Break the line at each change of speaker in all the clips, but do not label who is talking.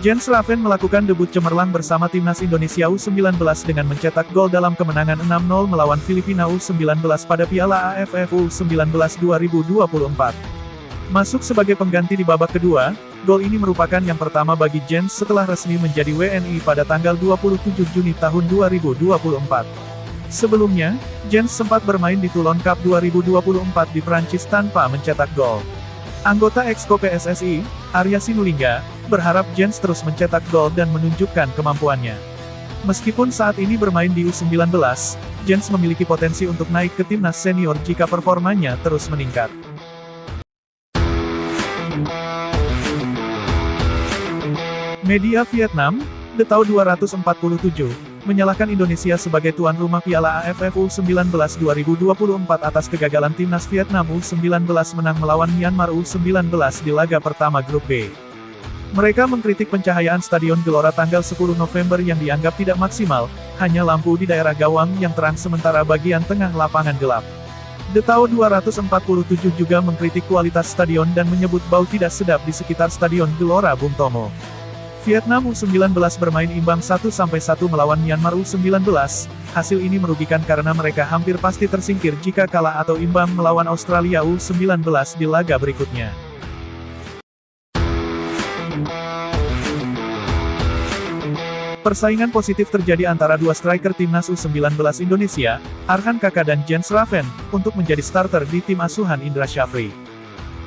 Jens Raven melakukan debut cemerlang bersama timnas Indonesia U19 dengan mencetak gol dalam kemenangan 6-0 melawan Filipina U19 pada Piala AFF U19 2024. Masuk sebagai pengganti di babak kedua, gol ini merupakan yang pertama bagi Jens setelah resmi menjadi WNI pada tanggal 27 Juni tahun 2024. Sebelumnya, Jens sempat bermain di Toulon Cup 2024 di Prancis tanpa mencetak gol. Anggota Exco PSSI, Arya Sinulinga, berharap Jens terus mencetak gol dan menunjukkan kemampuannya. Meskipun saat ini bermain di U19, Jens memiliki potensi untuk naik ke timnas senior jika performanya terus meningkat. Media Vietnam, The Tau 247, menyalahkan Indonesia sebagai tuan rumah Piala AFF U19 2024 atas kegagalan timnas Vietnam U19 menang melawan Myanmar U19 di laga pertama grup B. Mereka mengkritik pencahayaan Stadion Gelora tanggal 10 November yang dianggap tidak maksimal, hanya lampu di daerah gawang yang terang sementara bagian tengah lapangan gelap. The Tau 247 juga mengkritik kualitas stadion dan menyebut bau tidak sedap di sekitar Stadion Gelora Bung Tomo. Vietnam U19 bermain imbang 1-1 melawan Myanmar U19, hasil ini merugikan karena mereka hampir pasti tersingkir jika kalah atau imbang melawan Australia U19 di laga berikutnya. Persaingan positif terjadi antara dua striker timnas U19 Indonesia, Arhan Kaka dan Jens Raven, untuk menjadi starter di tim asuhan Indra Syafri.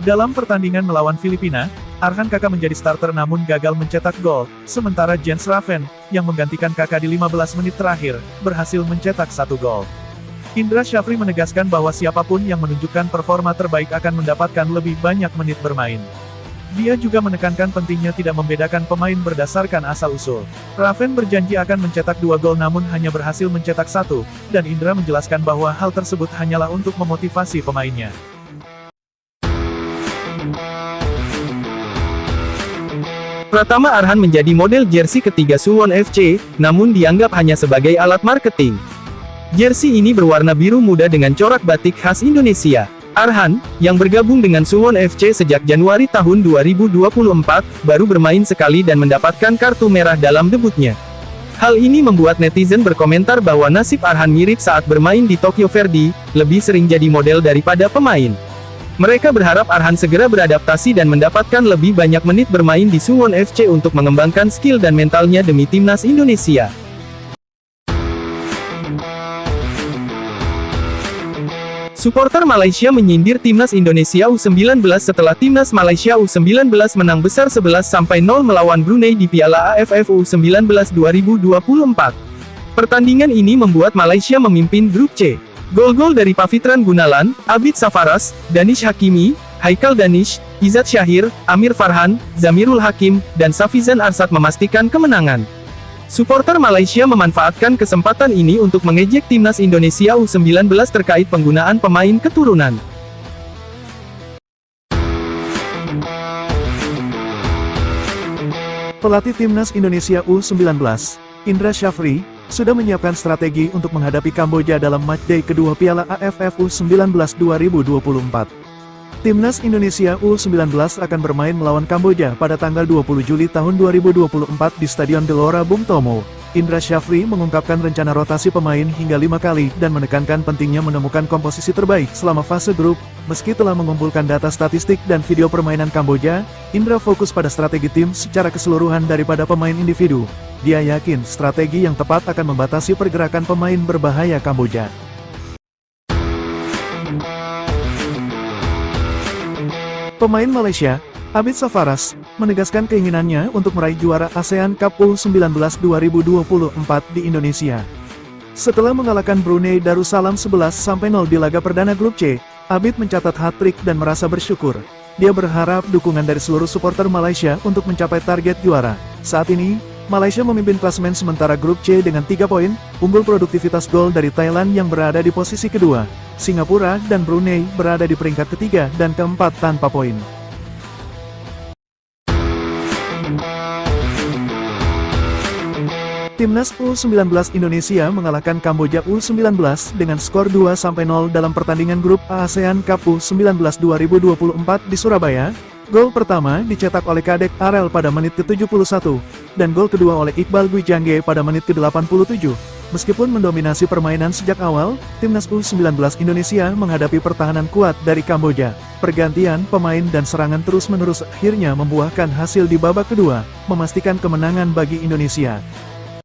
Dalam pertandingan melawan Filipina, Arhan Kaka menjadi starter namun gagal mencetak gol, sementara Jens Raven, yang menggantikan Kaka di 15 menit terakhir, berhasil mencetak 1 gol. Indra Syafri menegaskan bahwa siapapun yang menunjukkan performa terbaik akan mendapatkan lebih banyak menit bermain. Dia juga menekankan pentingnya tidak membedakan pemain berdasarkan asal-usul. Raven berjanji akan mencetak 2 gol namun hanya berhasil mencetak 1, dan Indra menjelaskan bahwa hal tersebut hanyalah untuk memotivasi pemainnya.
Pratama Arhan menjadi model jersey ketiga Suwon FC, namun dianggap hanya sebagai alat marketing. Jersey ini berwarna biru muda dengan corak batik khas Indonesia. Arhan, yang bergabung dengan Suwon FC sejak Januari tahun 2024, baru bermain sekali dan mendapatkan kartu merah dalam debutnya. Hal ini membuat netizen berkomentar bahwa nasib Arhan mirip saat bermain di Tokyo Verdy, lebih sering jadi model daripada pemain. Mereka berharap Arhan segera beradaptasi dan mendapatkan lebih banyak menit bermain di Suwon FC untuk mengembangkan skill dan mentalnya demi timnas Indonesia. Supporter Malaysia menyindir timnas Indonesia U19 setelah timnas Malaysia U19 menang besar 11-0 melawan Brunei di Piala AFF U19 2024. Pertandingan ini membuat Malaysia memimpin grup C. Gol-gol dari Pavitran Gunalan, Abid Safaras, Danish Hakimi, Haikal Danish, Izzat Syahir, Amir Farhan, Zamirul Hakim, dan Safizan Arsad memastikan kemenangan. Supporter Malaysia memanfaatkan kesempatan ini untuk mengejek timnas Indonesia U19 terkait penggunaan pemain keturunan.
Pelatih timnas Indonesia U19, Indra Syafri, sudah menyiapkan strategi untuk menghadapi Kamboja dalam matchday kedua Piala AFF U19 2024. Timnas Indonesia U19 akan bermain melawan Kamboja pada tanggal 20 Juli tahun 2024 di Stadion Gelora Bung Tomo. Indra Syafri mengungkapkan rencana rotasi pemain hingga 5 kali dan menekankan pentingnya menemukan komposisi terbaik selama fase grup. Meski telah mengumpulkan data statistik dan video permainan Kamboja, Indra fokus pada strategi tim secara keseluruhan daripada pemain individu. Dia yakin strategi yang tepat akan membatasi pergerakan pemain berbahaya Kamboja. Pemain Malaysia, Abid Safaras, menegaskan keinginannya untuk meraih juara ASEAN Cup U19 2024 di Indonesia. Setelah mengalahkan Brunei Darussalam 11-0 di laga perdana grup C, Abid mencatat hat-trick dan merasa bersyukur. Dia berharap dukungan dari seluruh supporter Malaysia untuk mencapai target juara. Saat ini, Malaysia memimpin klasemen sementara grup C dengan 3 poin, unggul produktivitas gol dari Thailand yang berada di posisi kedua. Singapura dan Brunei berada di peringkat ketiga dan keempat tanpa poin. Timnas U19 Indonesia mengalahkan Kamboja U19 dengan skor 2-0 dalam pertandingan grup ASEAN Cup U19 2024 di Surabaya, Gol pertama dicetak oleh Kadek Arel pada menit ke-71, dan gol kedua oleh Iqbal Gwijangge pada menit ke-87. Meskipun mendominasi permainan sejak awal, timnas U19 Indonesia menghadapi pertahanan kuat dari Kamboja. Pergantian pemain dan serangan terus-menerus akhirnya membuahkan hasil di babak kedua, memastikan kemenangan bagi Indonesia.